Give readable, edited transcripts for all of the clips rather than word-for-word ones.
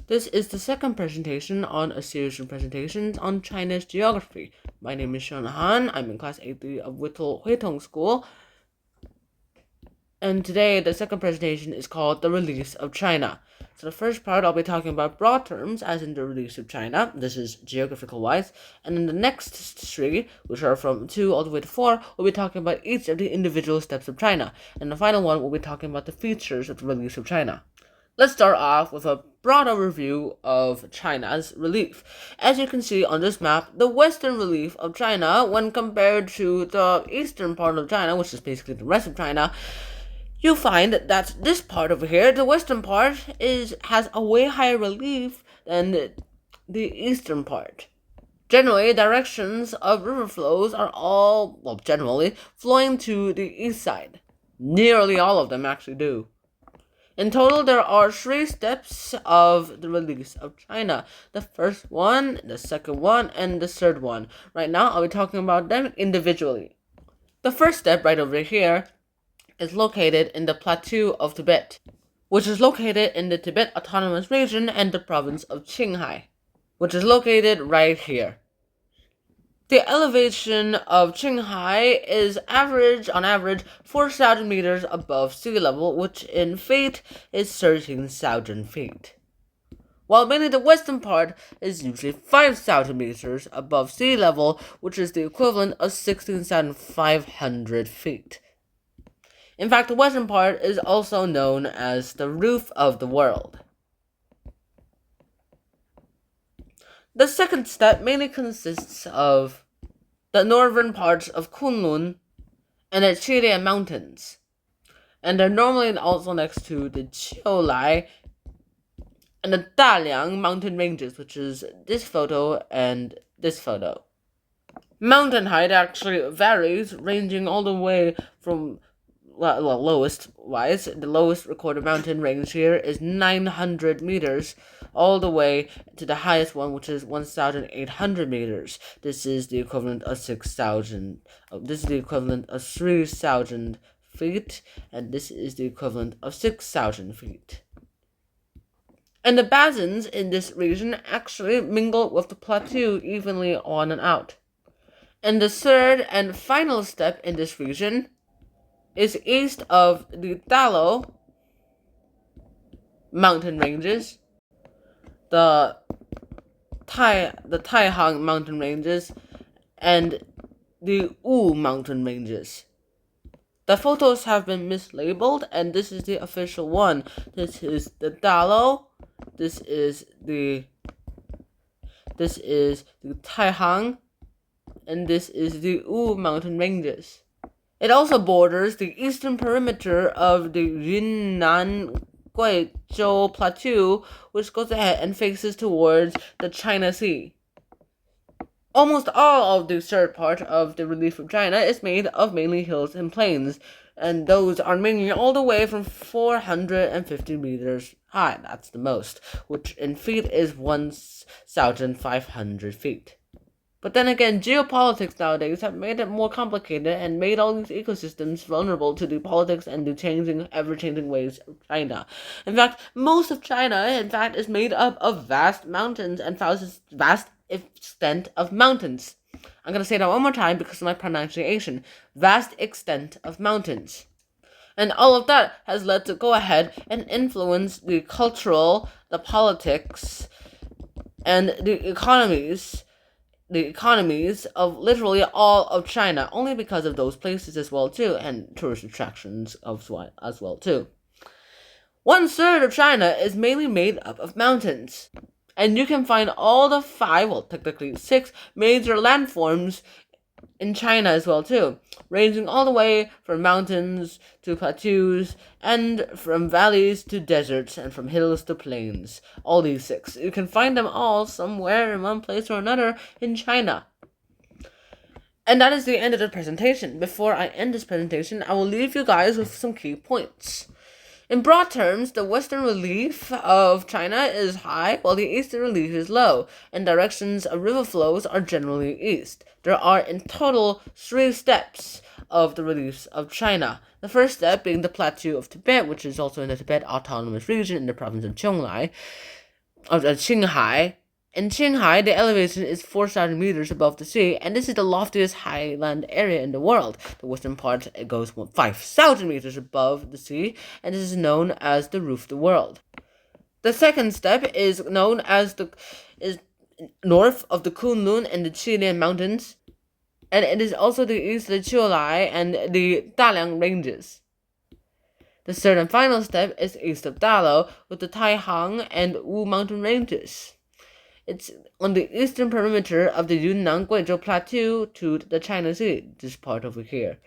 This is the second presentation on a series of presentations on China's geography. My name is Sean Han. I'm in class 8 of Whittle Huitong School. And today, the second presentation is called The Release of China. So the first part, I'll be talking about broad terms, as in the release of China. This is geographical wise. And in the next three, which are from 2 all the way to 4, we'll be talking about each of the individual steps of China. And the final one, we'll be talking about the features of the release of China. Let's start off with a broad overview of China's relief. As you can see on this map, the western relief of China, when compared to the eastern part of China, which is basically the rest of China, you find that this part over here, the western part, has a way higher relief than the eastern part. Generally, directions of river flows are all, generally, flowing to the east side. Nearly all of them actually do. In total, there are 3 steps of the release of China. The first one, the second one, and the third one. Right now, I'll be talking about them individually. The first step right over here is located in the plateau of Tibet, which is located in the Tibet Autonomous Region and the province of Qinghai, which is located right here. The elevation of Qinghai is on average 4,000 meters above sea level, which in feet is 13,000 feet. While mainly the western part is usually 5,000 meters above sea level, which is the equivalent of 16,500 feet. In fact, the western part is also known as the roof of the world. The second step mainly consists of the northern parts of Kunlun and the Qilian Mountains, and they're normally also next to the Qiulai and the Daliang mountain ranges, which is this photo and this photo. Mountain height actually varies, ranging all the way from lowest wise. The lowest recorded mountain range here is 900 meters, all the way to the highest one, which is 1,800 meters. This is the equivalent of 6,000. This is the equivalent of 3,000 feet, and this is the equivalent of 6,000 feet. And the basins in this region actually mingle with the plateau evenly on and out. And the third and final step in this region is east of the Dalo mountain ranges, the Taihang mountain ranges, and the Wu mountain ranges. The photos have been mislabeled, and this is the official one. This is the Dalo, this is the Taihang, and this is the Wu mountain ranges. It also borders the eastern perimeter of the Yunnan Guizhou Plateau, which goes ahead and faces towards the China Sea. Almost all of the third part of the relief of China is made of mainly hills and plains, and those are mainly all the way from 450 meters high. That's the most, which in feet is 1,500 feet. But then again, geopolitics nowadays have made it more complicated and made all these ecosystems vulnerable to the politics and the ever-changing ways of China. In fact, most of China, is made up of vast mountains and vast extent of mountains. I'm going to say that one more time because of my pronunciation. Vast extent of mountains. And all of that has led to go ahead and influence the cultural, the politics, and the economies of literally all of China, only because of those places as well too, and tourist attractions as well too. 1/3 of China is mainly made up of mountains, and you can find all the 6 major landforms in China as well too, ranging all the way from mountains to plateaus, and from valleys to deserts, and from hills to plains. All these 6. You can find them all somewhere in one place or another in China. And that is the end of the presentation. Before I end this presentation, I will leave you guys with some key points. In broad terms, the western relief of China is high, while the eastern relief is low, and directions of river flows are generally east. There are in total 3 steps of the reliefs of China. The first step being the plateau of Tibet, which is also in the Tibet Autonomous Region in the province of Qinghai. of Qinghai. In Qinghai, the elevation is 4,000 meters above the sea, and this is the loftiest highland area in the world. The western part goes 5,000 meters above the sea, and this is known as the roof of the world. The second step is known as is north of the Kunlun and the Qilian Mountains, and it is also the east of the Qiulai and the Daliang Ranges. The third and final step is east of Dalo with the Taihang and Wu mountain ranges. It's on the eastern perimeter of the Yunnan Guizhou Plateau to the China Sea, this part over here.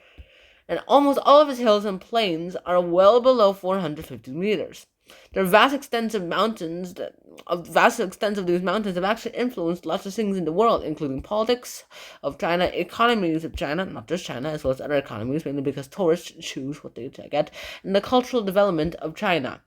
And almost all of its hills and plains are well below 450 meters. The vast extents of these mountains have actually influenced lots of things in the world, including politics of China, economies of China, not just China, as well as other economies, mainly because tourists choose what they get, and the cultural development of China.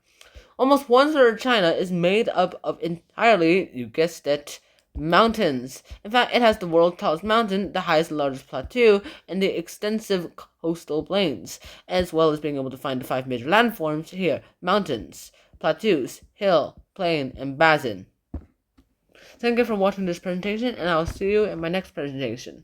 Almost 1/3 of China is made up of entirely, you guessed it, mountains. In fact, it has the world's tallest mountain, the highest and largest plateau, and the extensive coastal plains, as well as being able to find the 5 major landforms here: mountains, plateaus, hill, plain, and basin. Thank you for watching this presentation, and I'll see you in my next presentation.